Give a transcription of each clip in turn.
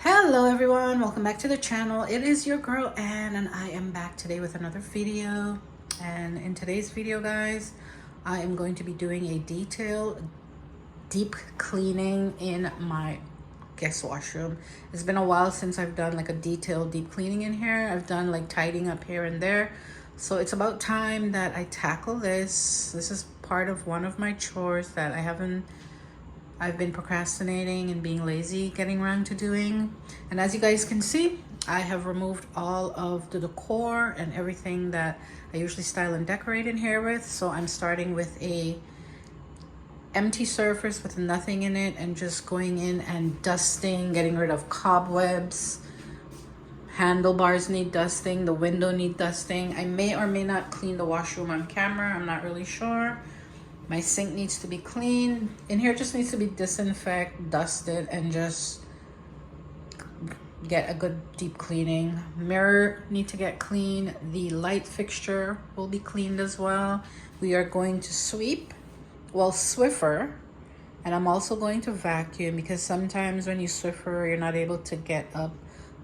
Hello everyone, welcome back to the channel. It is your girl Anne and I am back today with another video. And in today's video, guys, I am going to be doing a detailed deep cleaning in my guest washroom. It's been a while since I've done like a detailed deep cleaning in here. I've done like tidying up here and there, so it's about time that I tackle this. This is part of one of my chores that I've been procrastinating and being lazy getting around to doing. And as you guys can see, I have removed all of the decor and everything that I usually style and decorate in here with. So I'm starting with a empty surface with nothing in it and just going in and dusting, getting rid of cobwebs. Handlebars need dusting, the window need dusting. I may or may not clean the washroom on camera, I'm not really sure. My sink needs to be cleaned. In here just needs to be disinfected, dusted, and just get a good deep cleaning. Mirror need to get clean. The light fixture will be cleaned as well. We are going to sweep, well, Swiffer, and I'm also going to vacuum because sometimes when you Swiffer, you're not able to get up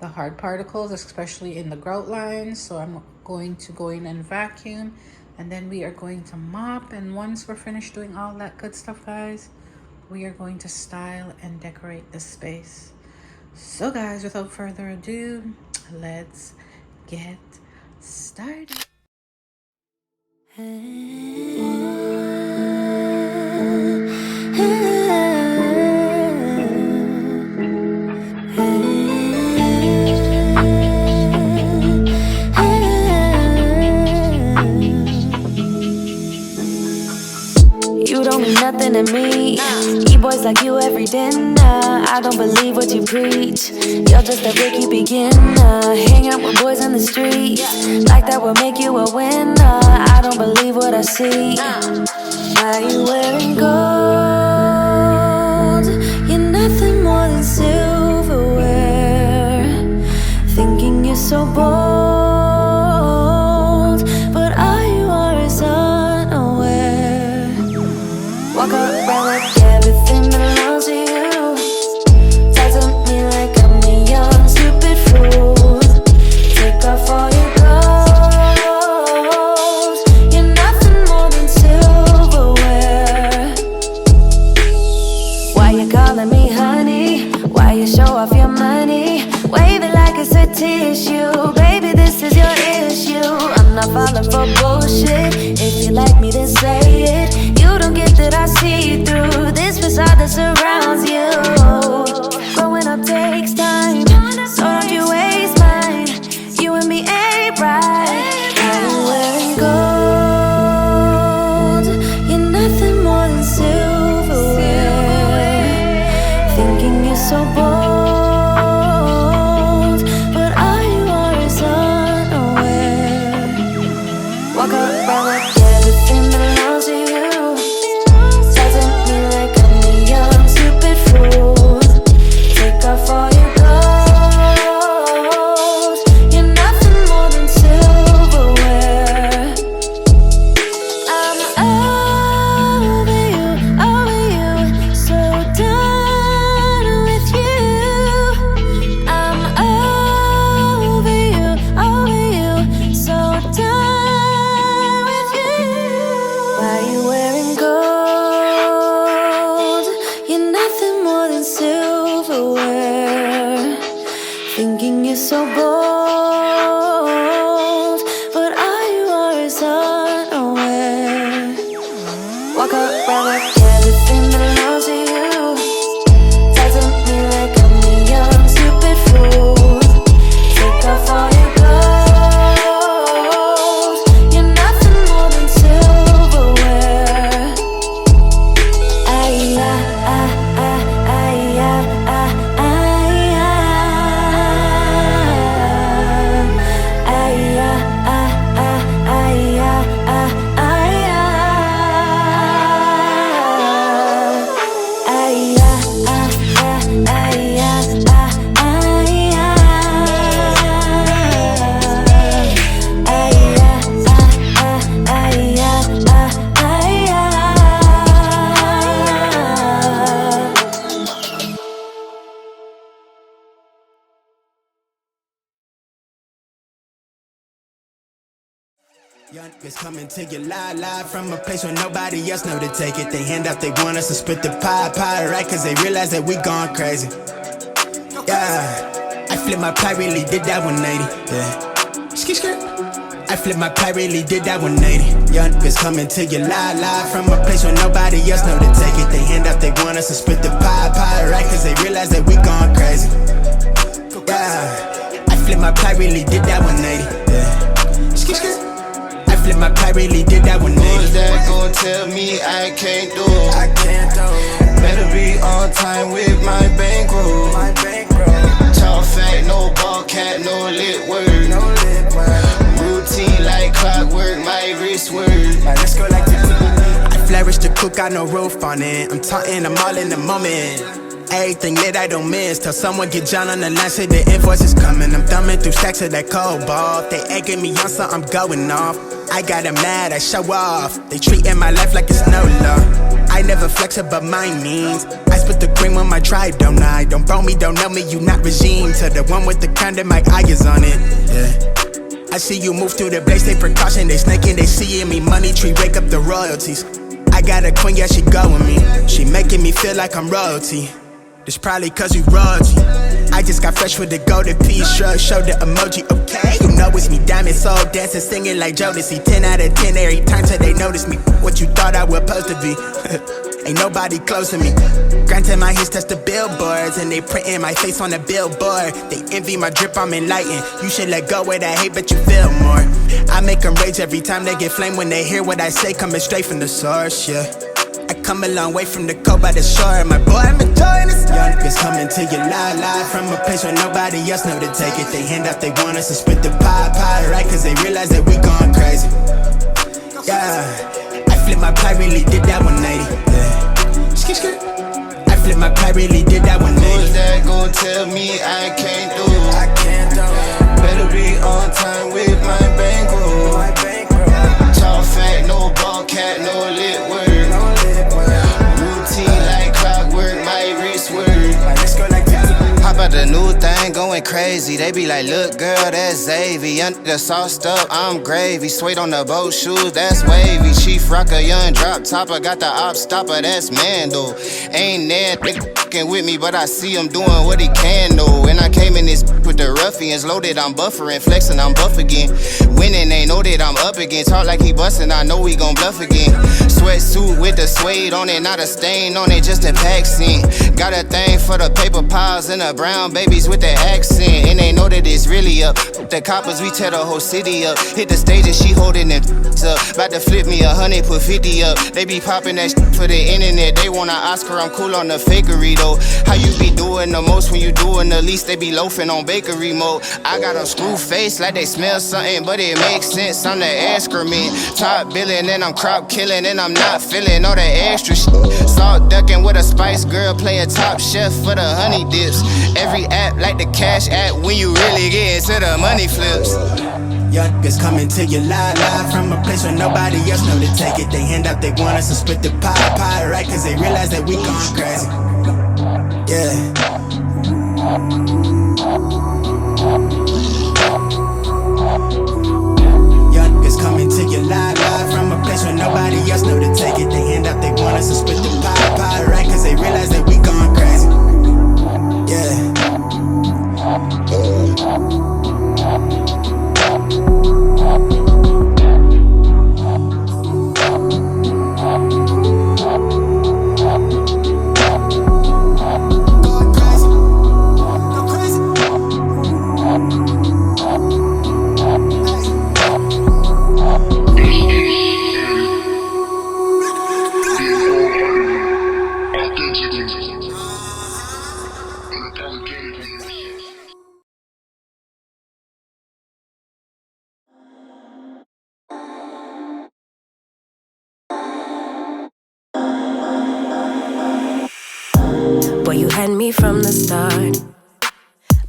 the hard particles, especially in the grout lines. So I'm going to go in and vacuum. And then we are going to mop, and once we're finished doing all that good stuff, guys, we are going to style and decorate the space. So guys, without further ado, let's get started. You don't mean nothing to me. E-boys like you every dinner. I don't believe what you preach. You're just a rookie beginner. Hang out with boys in the street. Like that will make you a winner. I don't believe what I see. Why you wearing gold? You're nothing more than silverware. Thinking you're so bold, but all you are is unaware. Walk around like everything belongs to you. Talk to me like I'm a young stupid fool. Take off all your clothes. You're nothing more than silverware. Why you calling me honey? Why you show off your money? Wave it like it's a tissue. Baby, this is your issue. I'm not falling for bullshit. If you like me, then say it. You don't get that I see through this facade that surrounds you. Growing up takes time, so don't you waste mine. You and me ain't right. I'm wearing gold. You're nothing more than silverware. Thinking you're so bold, but all you are is unaware. Walk around like everything belongs to you. Talk to me like I'm a young stupid fool. Take off all your clothes. You're nothing more than silverware. I'm over you, so done with you. I'm over you, so done with you. Why you wearing gold? You're nothing more than silverware. Thinking you're so bold, but all you are is unaware. Walk around like everything belongs to you. Talk to me like I'm a young stupid fool. Take off all your clothes. You're nothing more than silverware. Young niggas coming to you live from a place where nobody else know to take it. They hand out, they want us to split the pie, right? Cause they realize that we gone crazy. Yeah, I flipped my pie, really did that 180. Yeah, skirt. I flipped my pie, really did that 180. Young niggas coming to you live from a place where nobody else know to take it. They hand out, they want us to split the pie, right? Cause they realize that we gone crazy. Yeah, I flipped my pie, really did that 180. Yeah, skirt. I flipped my pie, really did that 180. Who's that gon' tell me I can't do it? I can't do it. Better be on time with my bankroll. My bankroll. Talk fat, no ball cat, no lit word. No lip word. Routine like clockwork, my wrist word. Let's go like this. I flourish the cook, got no roof on it. I'm taunting, I'm all in the moment. Everything that I don't miss. Till someone get John on the line, say the invoice is coming. I'm thumbing through stacks of that cold ball. They egging me on, so I'm going off. I got them mad, I show off. They treating my life like it's no law. I never flex above my means. I split the cream on my tribe, don't I? Don't bro me, don't know me, you not regime. To the one with the crown that my eye is on it. Yeah. I see you move through the blaze, take precaution. They snaking, they seeing me. Money tree, rake up the royalties. I got a queen, yeah, she go with me. She making me feel like I'm royalty. It's probably cause we royalty. I just got fresh with the golden piece. Shrug, show the emoji, okay. You know it's me, diamond soul dancing, singing like Jodeci. 10 out of 10 every time till they notice me. What you thought I was supposed to be. Ain't nobody close to me. Granted my hits touch the billboards, and they printing my face on the billboard. They envy my drip, I'm enlightened. You should let go of that hate, but you feel more. I make them rage every time they get flame. When they hear what I say, coming straight from the source, yeah. I come a long way from the coast by the shore. My boy, I'm enjoying this. Young niggas coming to you live from a place where nobody else know to take it. They hand out, they want us to split the pie, right? Cause they realize that we gone crazy. Yeah, I flipped my pie, really did that 180. Yeah, skirt. I flipped my pie, really did that 180. Who's that gon' tell me I can't do it? I can't do it. Better be on time with my bankroll. My bankroll. Talk fat, no ball cat, no lit word. Routine like clockwork, my wrist word. Let's go like this. Pop out the new thing, going crazy. They be like, look girl, that's Xavier. Young nigga sauced up, I'm gravy. Suede on the boat shoes, that's wavy. Chief rocker, young drop topper. Got the op stopper, that's Mando. Ain't there nigga fucking with me, but I see him doing what he can though. And I came in this with the ruffians, loaded, I'm buffering, flexing, I'm buff again. Winning, they know that I'm up again. Talk like he bustin', I know he gon' bluff again. Sweatsuit with the suede on it, not a stain on it, just a pack scene. Got a thing for the paper piles and the brown babies with the accent. And they know that it's really up. The coppers, we tear the whole city up. Hit the stage and she holding them up. About to flip me 100, put 50 up. They be popping that for the internet. They want an Oscar, I'm cool on the fakery though. How you be doing the most when you doing the least? They be loafing on bakery mode. I got a screw face like they smell something, but it makes sense. I'm the excrement. Top billing and I'm crop killing, and I'm not feeling all the extra shit. Salt ducking with a spice girl, playing top chef for the honey dips. Every app like the cash app when you really get into the money flips. Young niggas coming to you live from a place where nobody else know to take it. They hand out, they want us to split the pie, right? Cause they realize that we gone crazy. Yeah. Young niggas coming to you live from a place where nobody else know to take it. They hand out, they want us to split the pie, right? Cause they realize that we gone crazy. Yeah. Boy, you had me from the start.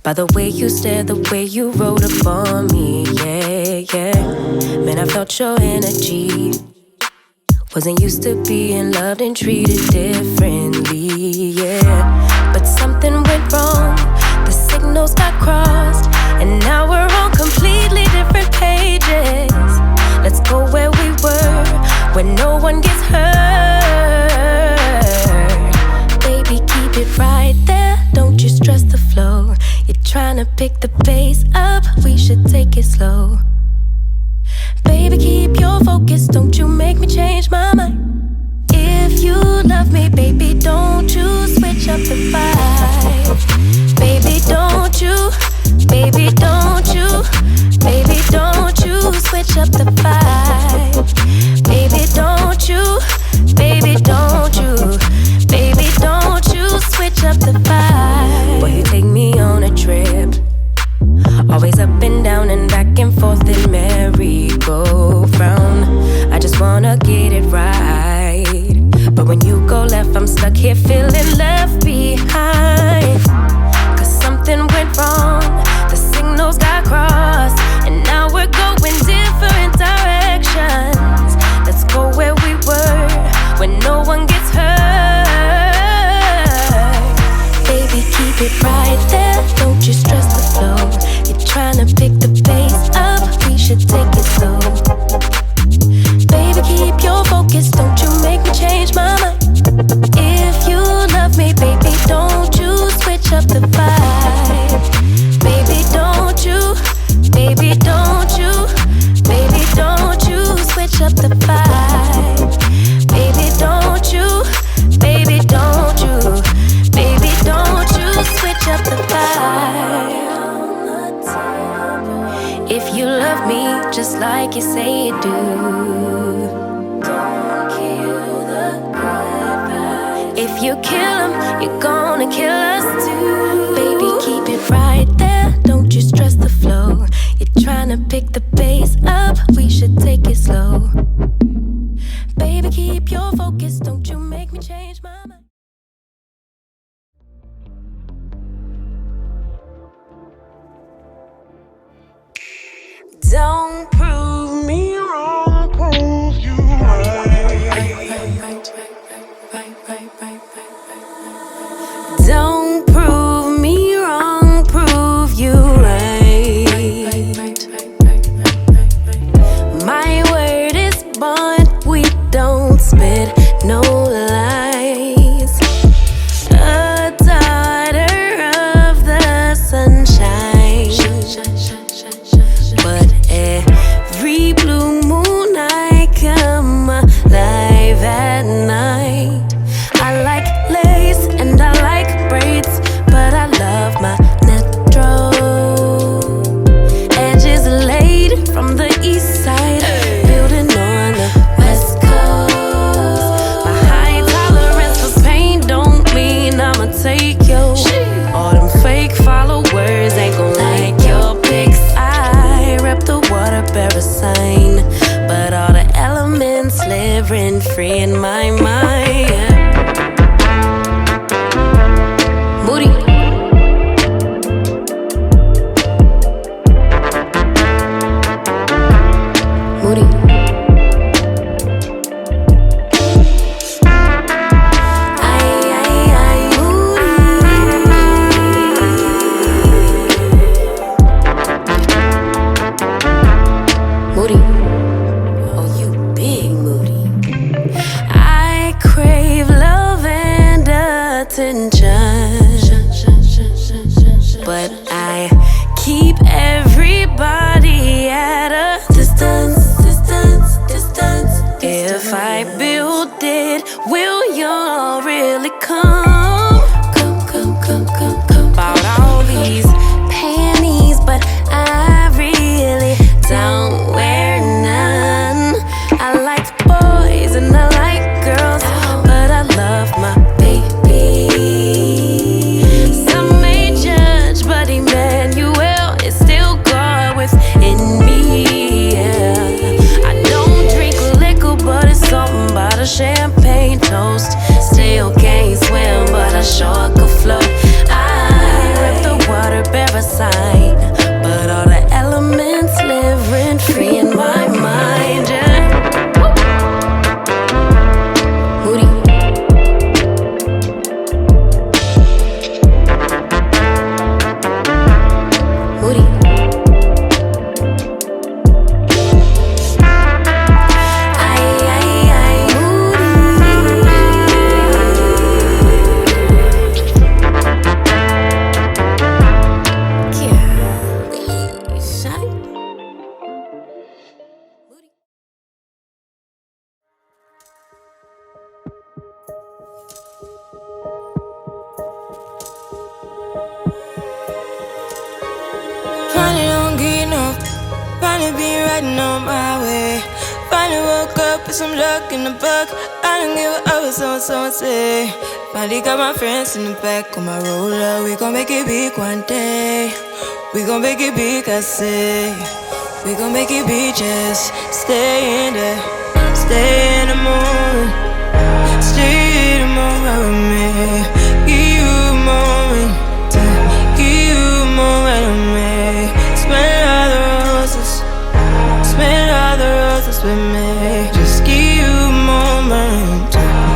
By the way you stared, the way you wrote up on me, yeah, yeah. Man, I felt your energy. Wasn't used to being loved and treated differently, yeah. But something went wrong, the signals got crossed, and now we're on completely different pages. Let's go tryna pick the pace up, we should take it slow. Baby, keep your focus, don't you make me change my mind. If you love me, baby, don't you switch up the vibe. Baby, don't you, baby, don't you, baby, don't you switch up the vibe. Baby, don't you, baby, don't you, baby, don't you switch up the vibe. Boy, you take me on a trip, always up and down and back and forth in merry-go-round. I just wanna get it right, but when you go left, I'm stuck here feeling left behind. Cause something went wrong, the signals got crossed, and now we're going different directions. Let's go where we were, when no one gets hurt. Baby, keep it right there, don't you stress the flow. You're tryna pick the pace up, we should take it slow. Baby, keep your focus, don't you make me change my mind. If you love me, baby, don't you switch up the vibe. Baby, don't you, baby, don't you, baby, don't you switch up the vibe. Baby, don't you, baby, don't you, baby, don't you switch up the vibe. If you love me just like you say you do, don't kill the good vibes. If you kill them, you're gonna kill us too. Baby, keep it right there, don't you stress the flow. You're tryna pick the pace up, we should take it slow. Baby, keep your focus, don't you make me change my mind. Don't prove me wrong, prove you right. Don't prove me wrong, prove you right. My word is bond, we don't spit no lies. A daughter of the sunshine, but every blue moon I come alive at night. I like lace and I like braids, but I love my natural. Edges laid from the east side, building on the west coast. My high tolerance for pain don't mean I'ma take you. All them fake followers ain't gon' like your pics. I rep the water bearer sign, but all the elements live rent free in my mind. Moody. Moody. Moody. Oh, you big Moody. I crave love and attention, but I keep everybody at a distance. If I build it, will y'all really come? Bought all these panties, but I really don't wear none. I like boys and I like girls, but I love my baby. Some may judge, but Emmanuel is still God within me. I don't drink liquor, but it's something about a champagne toast. Still can't swim, but I sure could float. I rip the water bearer sign, but all the elements live rent free in my mind. Yeah. Moody. Moody. Moody. Finally been riding on my way. Finally woke up with some luck in the book. I don't give a what someone say. Finally got my friends in the back of my roller. We gon' make it big one day. We gon' make it big, I say. We gon' make it big, just stay in there. Stay in the moment. Stay in the moment with me. Give you a moment. Give you a moment with me. Smell all the roses. Smell all the roses with me. Just give you a moment.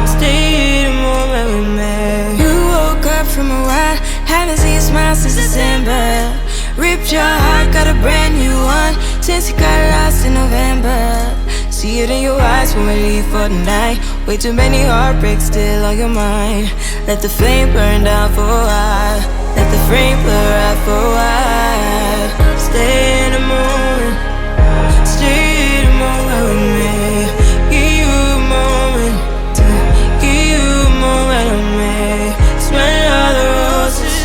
Stay in the moment with me. You woke up from a while. Haven't seen you smile since December. Ripped your heart, got a brand new one since you got lost in November. See it in your eyes when we leave for the night. Way too many heartbreaks still on your mind. Let the flame burn down for a while. Let the flame blur out for a while. Stay in the moment. Stay in the moment with me. Give you a moment. Give you a moment with me. Smell all the roses.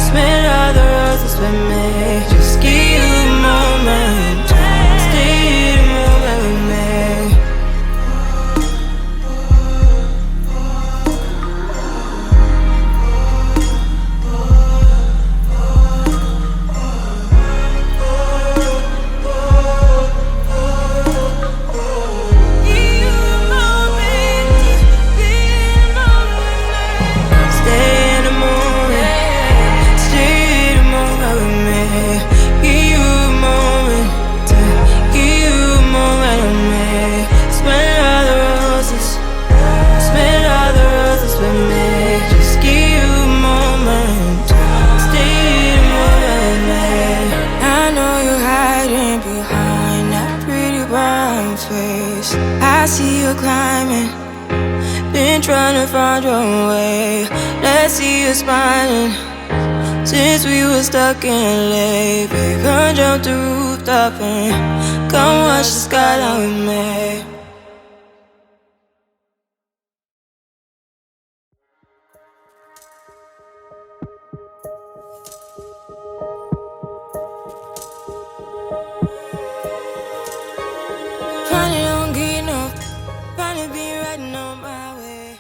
Smell all the roses with me. Just give you a moment. Stay in the moment with me. Give you a moment. Stay in the moment with me. Stay in the moment. Stay in the moment with me. Give you a moment. Give you a moment with me. Smell all the roses. Smell all the roses with me. Just give you a moment. Stay in the moment with me. I know you're hiding behind that pretty brown face. I see you climbing. Been trying to find your way. Let's see you smiling. Since we were stuck in LA, we gon' jump the rooftop and come watch the skyline with me. Finally don't get enough. Finally been riding on my way.